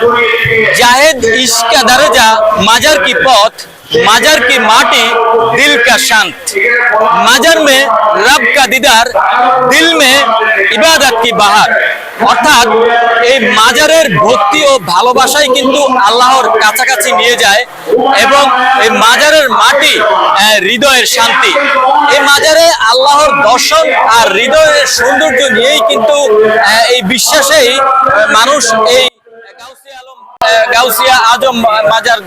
जाहिद इश्क का दर्जा मजर की पौध मजर की माटी दिल का शांत मजर में रब का दीदार दिल में इबादत की बहार অর্থাৎ এই মাজারের ভক্তি ও ভালোবাসাই কিন্তু আল্লাহর কাছাকাছি নিয়ে যায় এবং এই মাজারের মাটি হৃদয়ের শান্তি। এই মাজারে আল্লাহর দর্শন আর হৃদয়ের সৌন্দর্য নিয়েই কিন্তু এই বিশ্বাসেই মানুষ এই গাউসিয়া আজম মাজার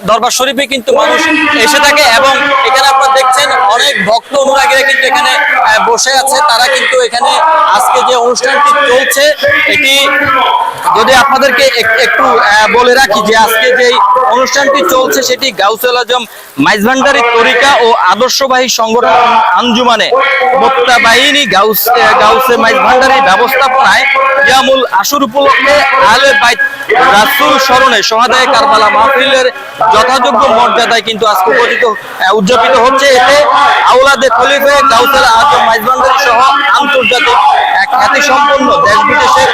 দরবার শরীফে কিন্তু মানুষ এসে থাকে এবং এখানে আপনারা দেখছেন অনেক ভক্ত অনুরাগীরা কিন্তু এখানে বসে আছে। তারা কিন্তু এখানে আজকে যে অনুষ্ঠানটি চলছে এটি যদি আপনাদেরকে একটু বলে রাখি যে আজকে যে অনুষ্ঠানটি চলছে সেটি গাউসুল আজম মাইজভান্ডারি তরিকা ও আদর্শবাহী সংগঠন আঞ্জুমানে মুত্তাবাইনি গাউসে মাইজভান্ডারি ব্যবস্থাপনায় ইয়ামুল আশুর উপলক্ষে আহলে বাইত রাসূল স্মরণে শহাদায়ে কারবালা মাহফিলের যথাযোগ্য মর্যাদায় কিন্তু আজকে উদযাপিত হচ্ছে। এতে আওলাদে খলিফা গাউসুল আজম মাইজভান্ডারি সহ আন্তর্জাতিক খ্যাতি সম্পন্ন দেশ বিদেশের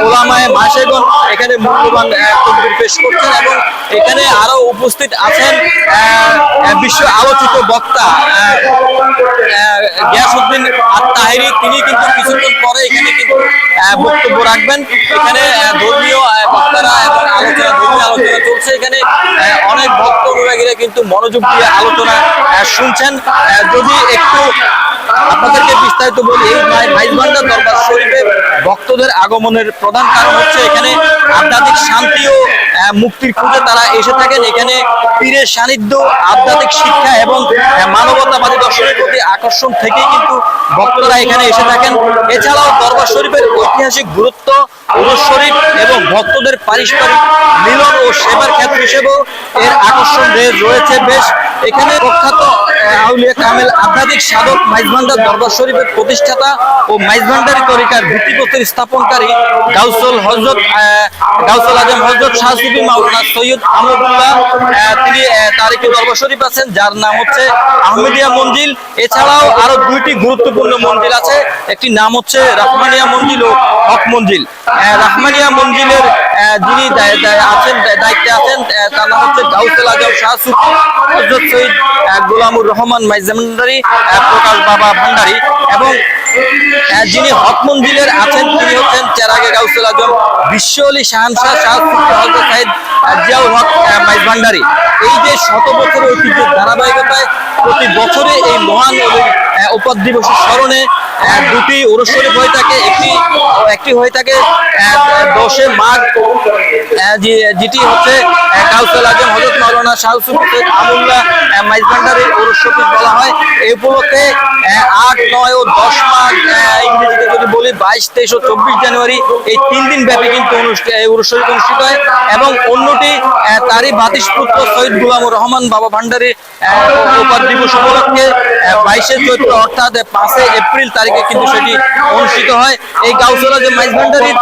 ওলামায়ে মাশেগণ এখানে মূল্যবান তকবীর পেশ করছেন এবং এখানে আরো উপস্থিত আছেন বিশ্ব আলোচিত বক্তা গিয়াসউদ্দিন আত-তাহেরি। তিনি কিন্তু কিছুক্ষণ পরে এখানে কিন্তু বক্তব্য রাখবেন। এখানে ধর্মীয় বক্তারা এবং ধর্মীয় আলোচনা চলছে। এখানে অনেক ভক্ত অনুরাগীরা কিন্তু মনোযোগ দিয়ে আলোচনা শুনছেন। যদি একটু আপনাদেরকে বিস্তারিত বলি, এই মাইজভান্ডার দরবার শরীফে ভক্তদের আগমনের প্রধান কারণ হচ্ছে এখানে আধ্যাত্মিক শান্তি ও মুক্তির খুঁজে তারা এসে থাকেন। এখানে পীরের সান্নিধ্য, আধ্যাত্মিক শিক্ষা এবং মানবতাবাদী দর্শনের প্রতি আকর্ষণ থেকেই কিন্তু ভক্তরা এখানে এসে থাকেন। এছাড়াও দরবার শরীফের ঐতিহাসিক গুরুত্ব, উরুস শরীফ এবং ভক্তদের পারস্পরিক মিলন ও সেবার ক্ষেত্র হিসেবেও এর আকর্ষণ রয়েছে বেশ। এখানে প্রখ্যাত আউলিয়া কামেল আধ্যাত্মিক সাধক মাইজভান্ডার দরবার শরীফের প্রতিষ্ঠাতা ও মাইজভান্ডারি তরিকার ভিত্তিপ্রস্তর স্থাপনকারী গাউসুল আজম হযরত শাহ সুফি মাওলানা সৈয়দ আহমদুল্লাহ তিনি তারিখে দরবার শরীফ আছেন যার নাম হচ্ছে আহমেদিয়া মঞ্জিল। এছাড়াও আরো দুইটি গুরুত্বপূর্ণ মঞ্জিল আছে, একটি নাম হচ্ছে রাহমানিয়া মঞ্জিল ও হক মঞ্জিল। রাহমানিয়া মঞ্জিলের যিনি দায়িত্বে আছেন তার নাম হচ্ছে গাউসুল আজম শাহ সুফি হযরত সৈয়দ গোলামুর রহমান মাইজভান্ডারি প্রকাশ বাবা ভান্ডারী এবং যিনি হক মঞ্জিলের আছেন তিনি হচ্ছেন চেরাগে গাউসুল আজম বিশ্বলি শাহানশাহ শাহ সুফি হযরত সাইদ জিয়াউল হক মাইজভান্ডারী। এই যে শত বছরের ঐতিহ্যের ধারাবাহিকতায় প্রতি বছরে এই মহান উপাধি দিবসের স্মরণে দুটি উরুস শরীফ হয়ে থাকে। একটি হয়ে থাকে 10 মাঘ যেটি হচ্ছে গাউসুল আজম হযরত মাওলানা শাহ সুফি আমুল্লাহ মাইজভান্ডারি উরুস শরীফ বলা হয়। এই উপলক্ষে 8, 9 ও 10 মাঘ ইংরেজিতে যদি বলি 22, 23 ও 24 জানুয়ারি এই 3 দিন ব্যাপী কিন্তু উরুস শরীফ অনুষ্ঠিত হয় এবং অন্যটি তারই বাতিশপুত্র সৈয়দ গোলামুর রহমান বাবা ভান্ডারীর উপাধি দিবস উপলক্ষে 22 চৈত্র অর্থাৎ 5 এপ্রিল তারিখে কিন্তু সেটি অনুষ্ঠিত হয়। এই গাউসুল আজম মাইজভান্ডারির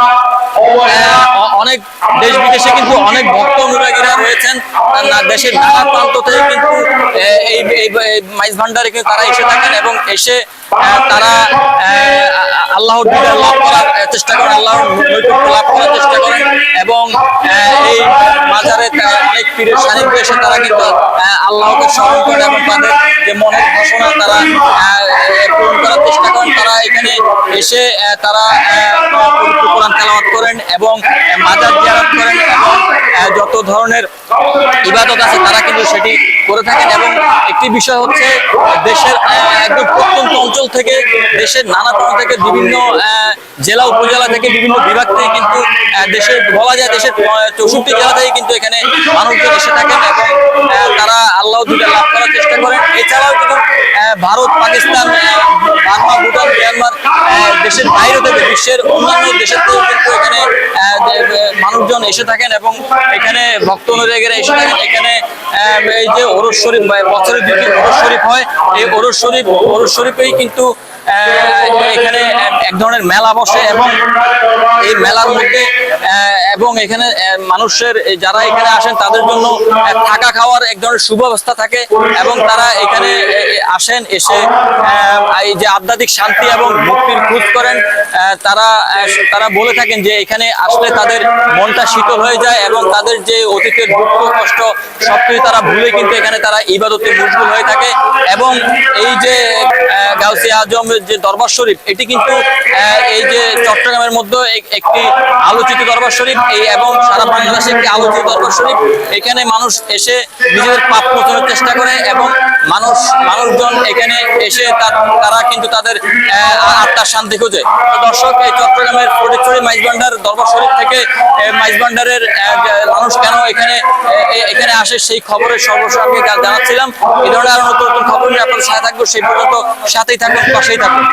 অনেক দেশ বিদেশে কিন্তু অনেক ভক্ত অনুরাগীরা রয়েছেন। দেশের নানা প্রান্ত থেকে কিন্তু এই মাইজভান্ডারে কিন্তু তারা এসে থাকেন এবং এসে তারা আল্লাহর দিদার লাভ করার চেষ্টা করেন, আল্লাহর নৈকট্য লাভ করার চেষ্টা করেন এবং এই মাজারে অনেক পীরের সান্নিধ্যে এসে তারা কিন্তু আল্লাহকে স্মরণ করেন এবং তাদের যে মনের বাসনা তারা পূরণ করার চেষ্টা করেন। তারা এখানে এসে তারা পবিত্র কোরআন তেলাওয়াত করেন এবং মাজার জিয়ারত করেন এবং যত ধরনের ইবাদত আছে তারা কিন্তু সেটি করে থাকেন। এবং একটি বিষয় হচ্ছে দেশের একদম প্রত্যন্ত অঞ্চল থেকে, দেশের নানা প্রান্ত থেকে, বিভিন্ন জেলা উপজেলা থেকে, বিভিন্ন বিভাগ থেকে কিন্তু দেশের বলা যায় দেশের 64 জেলা থেকে কিন্তু এখানে মানুষজন এসে থাকেন এবং তারা আল্লাহ দিদার লাভ করার চেষ্টা করেন। এছাড়াও কিন্তু ভারত, পাকিস্তান, বার্মা, ভুটান, মিয়ানমার দেশের বাইরে থেকে, বিশ্বের অন্যান্য দেশের থেকে কিন্তু এখানে মানুষজন এসে থাকেন এবং এখানে ভক্ত অনুরাগীরা এসে থাকেন। এখানে এই যে উরুস শরীফ বছরে 2টি উরুস শরীফ হয়, এই উরুস শরীফেই কিন্তু এখানে এক ধরনের মেলা বসে এবং এই মেলার মধ্যে এবং এখানে মানুষের যারা এখানে আসেন তাদের জন্য থাকা খাওয়ার এক ধরনের সুব্যবস্থা থাকে এবং তারা এখানে আসেন, এসে এই যে আধ্যাত্মিক শান্তি এবং মুক্তির খোঁজ করেন। তারা বলে থাকেন যে এখানে আসলে তাদের মনটা শীতল হয়ে যায় এবং তাদের যে অতীতের দুঃখ কষ্ট সবকিছু তারা ভুলে কিন্তু এখানে তারা ইবাদতে মশগুল হয়ে থাকে। এবং এই যে গাউসিয়া আজমের যে দরবার শরীফ, এটি কিন্তু এই যে চট্টগ্রামের মধ্যে একটি আলোচিত দরবার শরীফ এবং সারা বাংলাদেশে একটি আলোচিত দরবার শরীফ। এখানে মানুষ এসে নিজেদের পাপ মোচনের চেষ্টা করে এবং মানুষজন এখানে এসে তারা কিন্তু তাদের আত্মার শান্তি খোঁজে। তো দর্শক, এই চট্টগ্রামের ফটিকছড়ি মাইজভান্ডার দরবার শরীফ থেকে মাইজভান্ডারের মানুষ কেন এখানে আসে সেই খবরের সর্বশেষ আমি জানাচ্ছিলাম। এই ধরনের আরো নতুন নতুন খবর নিয়ে আপনাদের সাথে থাকবো। সেই পর্যন্ত সাথেই থাকুন, পাশেই থাকুন।